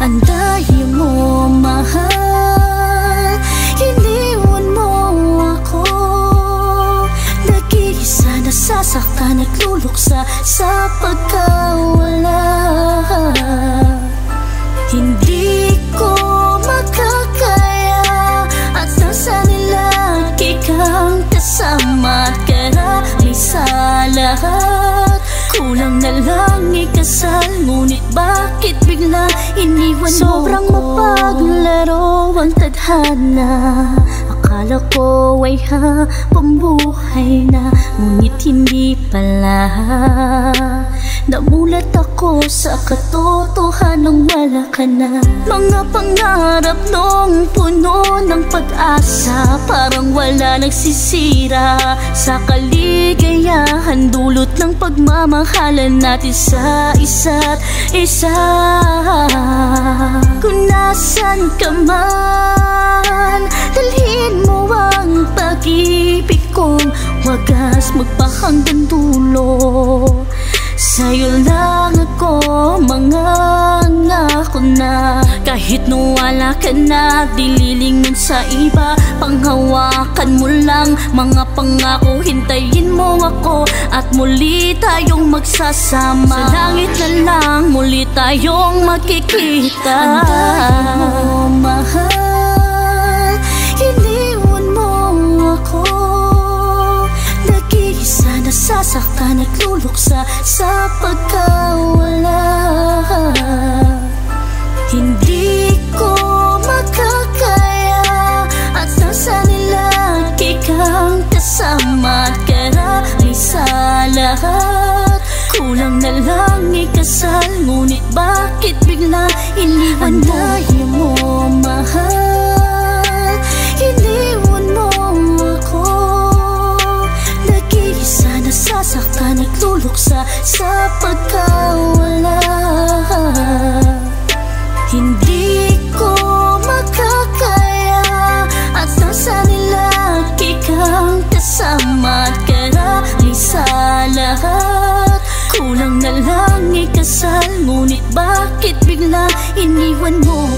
Andahin mo, mahal, iniwan mo ako. Nag-iisa, nasasaktan at luluksa sa pagkawala. Hindi ko makakaya at nasa nilaki kang kasama at karami sa lahat. Kulang na lang ikasal, ngunit bakit bigla iniwan mo? Sobrang mapaglaro ang tadhana. Akala ko ay pambuhay na, ngunit hindi pala. Namulat ako sa katotohanang wala ka na. Mga pangarap nung puno ng pag-asa, parang wala nagsisira sa kaligayahan, dulot ng pagmamahalan natin sa isa't isa. Kung nasan ka man, dalhin mo ang pag-ibig kong wagas magpahanggang dulo. Sa'yo lang ako mangangako na, kahit nung wala ka na, dililingon sa iba. Panghawakan mo lang mga pangako, hintayin mo ako at muli tayong magsasama. Sa langit na lang muli tayong magkikita. Andahin mo, mahal, iniwan mo ako. Nag-iisa, nasasaktan at luluksa sa pagkawala. Hindi ko makakaya at nasa nilaki kang kasama at karami sa lahat. Kulang na lang ikasal, ngunit bakit bigla iniwan mo? Andahin mo, mahal, iniwan mo ako. Nag-iisa, nasasaktan at luluksa sa pagkawala. Hindi ko makakaya at nasa nilaki kang kasama at karami sa lahat. Kulang na lang ikasal, ngunit bakit bigla iniwan mo?